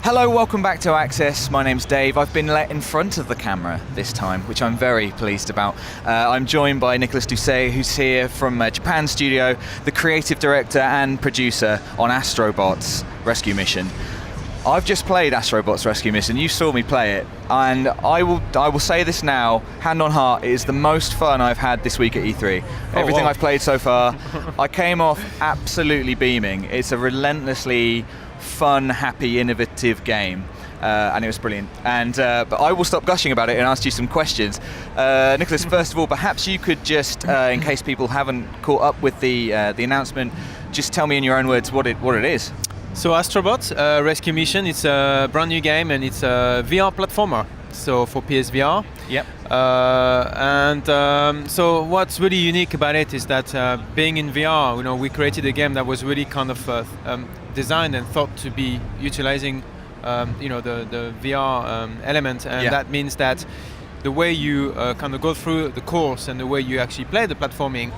Hello, welcome back to Access. My name's Dave. I've been let in front of the camera this time, which I'm very pleased about. I'm joined by Nicolas Doucet, who's here from Japan Studio, the creative director and producer on Astro Bot Rescue Mission. I've just played Astro Bot Rescue Mission. You saw me play it, and I will say this now, hand on heart, it is the most fun I've had this week at E3. Everything I've played so far, I came off absolutely beaming. It's a relentlessly fun, happy, innovative game, and it was brilliant. And but I will stop gushing about it and ask you some questions. Nicolas, first of all, perhaps you could just, in case people haven't caught up with the announcement, just tell me in your own words what it is. So Astro Bot Rescue Mission, it's a brand new game and it's a VR platformer, so for PSVR. Yep. So what's really unique about it is that being in VR, we created a game that was really kind of designed and thought to be utilizing the VR element, and that means that the way you kind of go through the course and the way you actually play the platforming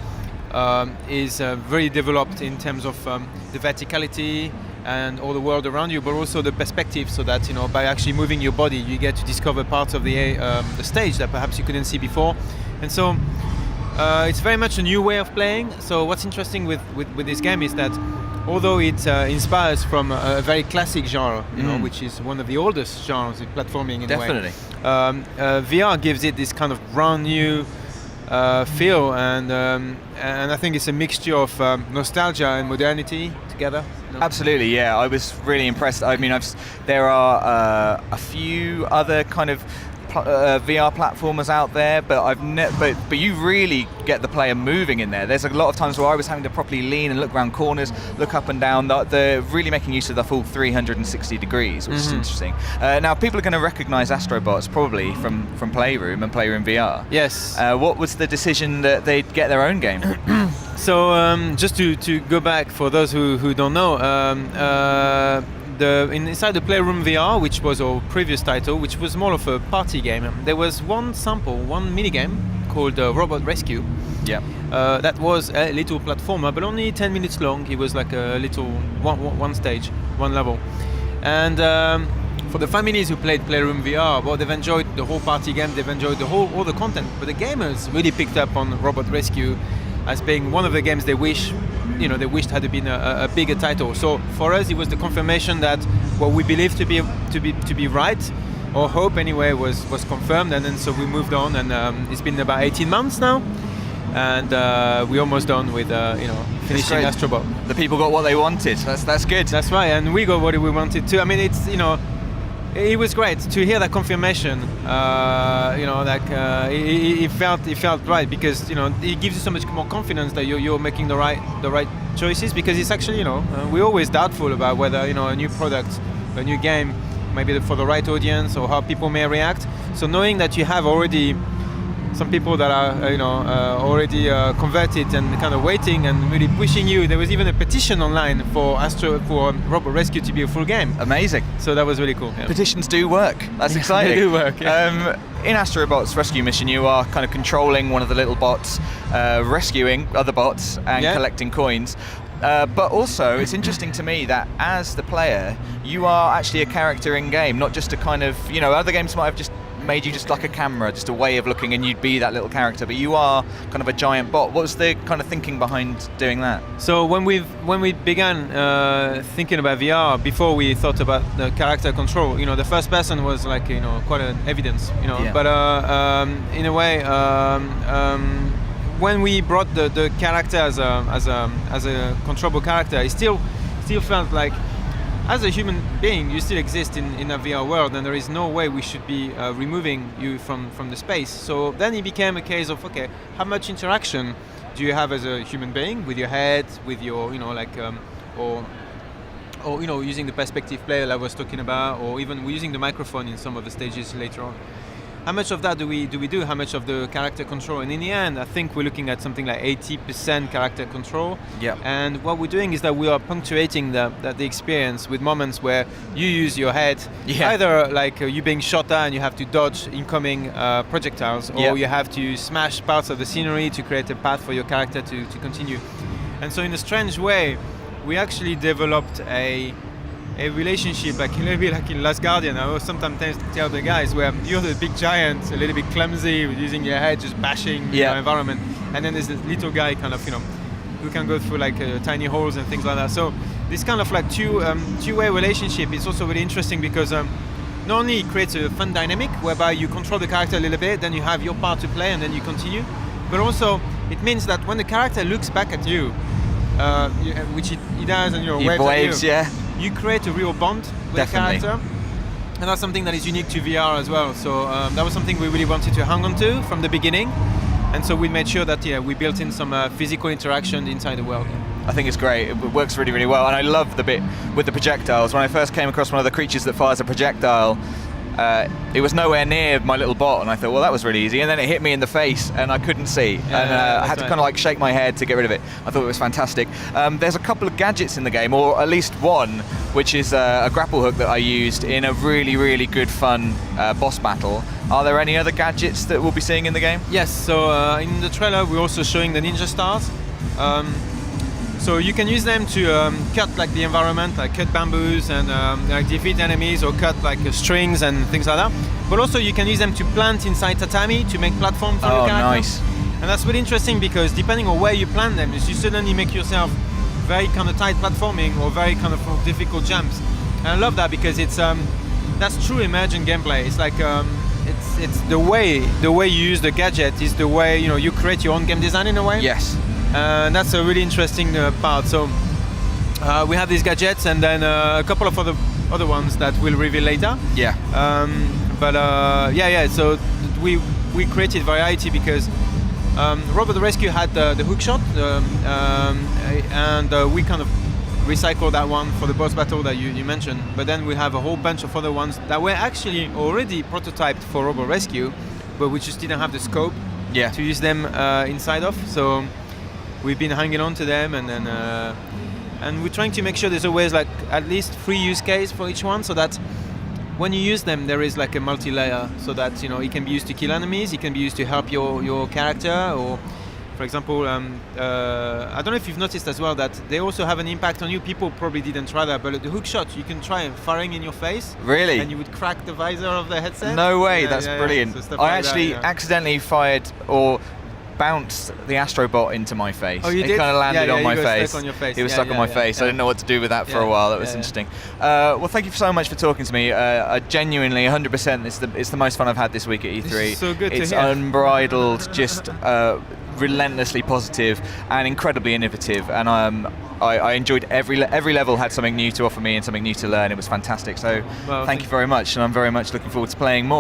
is very developed in terms of the verticality and all the world around you, but also the perspective, so that by actually moving your body you get to discover parts of the stage that perhaps you couldn't see before. And so it's very much a new way of playing. So what's interesting with this game is that although it inspires from a very classic genre, which is one of the oldest genres in platforming in a way, VR gives it this kind of brand new feel, and I think it's a mixture of nostalgia and modernity together. Absolutely, yeah. I was really impressed. I mean, there are a few other kind of VR platformers out there, but but you really get the player moving in there. There's a lot of times where I was having to properly lean and look around corners, look up and down. They're really making use of the full 360 degrees, which is interesting. Now, people are going to recognize Astro Bots probably from Playroom and Playroom VR. Yes. What was the decision that they'd get their own game? So just to go back for those who don't know, inside the Playroom VR, which was our previous title, which was more of a party game, there was one minigame called Robot Rescue. Yeah. That was a little platformer, but only 10 minutes long. It was like a little one stage, one level. And for the families who played Playroom VR, well, they've enjoyed the whole party game, they've enjoyed all the content, but the gamers really picked up on Robot Rescue as being one of the games they wished had been a bigger title. So for us, it was the confirmation that what we believed to be right, or hope anyway, was confirmed, and then so we moved on, and it's been about 18 months now, and we're almost done with finishing Astro Bot. The people got what they wanted. That's good. That's right, and we got what we wanted too. I mean, it's it was great to hear that confirmation. It felt right, because it gives you so much more confidence that you're making the right choices. Because it's actually we're always doubtful about whether a new product, a new game, maybe for the right audience or how people may react. So knowing that you have already some people that are already converted and kind of waiting and really pushing you. There was even a petition online for Robot Rescue to be a full game. Amazing. So that was really cool. Yeah. Petitions do work. That's exciting. They do work. Yeah. In Astro Bot's Rescue Mission, you are kind of controlling one of the little bots, rescuing other bots and collecting coins. But also, it's interesting to me that as the player, you are actually a character in game, not just a kind of, other games might have just made you just like a camera, just a way of looking, and you'd be that little character, but you are kind of a giant bot. What was the kind of thinking behind doing that? So when we began thinking about VR, before we thought about the character control, the first person was like quite an evidence, but in a way, when we brought the character as a controllable character, it still felt like, as a human being, you still exist in a VR world, and there is no way we should be removing you from the space. So then it became a case of, okay, how much interaction do you have as a human being with your head, with your, or using the perspective player that I was talking about, or even using the microphone in some of the stages later on. How much of that do we do? How much of the character control? And in the end, I think we're looking at something like 80% character control. Yeah. And what we're doing is that we are punctuating the experience with moments where you use your head, either like you being shot at and you have to dodge incoming projectiles, or you have to smash parts of the scenery to create a path for your character to continue. And so in a strange way, we actually developed a a relationship, like a little bit like in Last Guardian. I always sometimes tell the guys where you're the big giant, a little bit clumsy, using your head, just bashing the environment, and then there's this little guy kind of, who can go through like tiny holes and things like that. So this kind of like two-way relationship is also really interesting because not only it creates a fun dynamic whereby you control the character a little bit, then you have your part to play and then you continue, but also it means that when the character looks back at you, which he does, and waves at you, you create a real bond with the character, and that's something that is unique to VR as well. So that was something we really wanted to hang on to from the beginning, and so we made sure that we built in some physical interaction inside the world. I think it's great. It works really, really well, and I love the bit with the projectiles. When I first came across one of the creatures that fires a projectile, it was nowhere near my little bot, and I thought, well, that was really easy, and then it hit me in the face and I couldn't see, I had to kind of like shake my head to get rid of it. I thought it was fantastic. There's a couple of gadgets in the game, or at least one, which is a grapple hook that I used in a really, really good fun boss battle. Are there any other gadgets that we'll be seeing in the game? Yes, so in the trailer we're also showing the ninja stars. So you can use them to cut like the environment, like cut bamboos and like defeat enemies, or cut like strings and things like that. But also you can use them to plant inside tatami to make platforms for your character. Nice. And that's really interesting because depending on where you plant them, you suddenly make yourself very kind of tight platforming or very kind of difficult jumps. And I love that because it's that's true emergent gameplay. It's like it's the way you use the gadget is the way you create your own game design in a way. Yes. And that's a really interesting part. So we have these gadgets, and then a couple of other ones that we'll reveal later. Yeah. So we created variety because Robot the Rescue had the hook shot, and we kind of recycled that one for the boss battle that you mentioned. But then we have a whole bunch of other ones that were actually already prototyped for Robot Rescue, but we just didn't have the scope to use them inside of. So we've been hanging on to them, and then and we're trying to make sure there's always like at least 3 use cases for each one, so that when you use them there is like a multi-layer, so that it can be used to kill enemies, it can be used to help your character, or for example I don't know if you've noticed as well that they also have an impact on you. People probably didn't try that, but the hook shot you can try firing in your face. Really? And you would crack the visor of the headset. No way. That's brilliant. So I actually accidentally fired or bounced the Astro Bot into my face. Oh, you did? It kind of landed on my face. Stuck on your face. It was stuck on my face. I didn't know what to do with that for a while. That was interesting. Well, thank you so much for talking to me. I genuinely, 100%, it's the most fun I've had this week at E3. This is so good it's to hear. Unbridled, just relentlessly positive and incredibly innovative. And I enjoyed every level had something new to offer me and something new to learn. It was fantastic. So thank you very much, and I'm very much looking forward to playing more.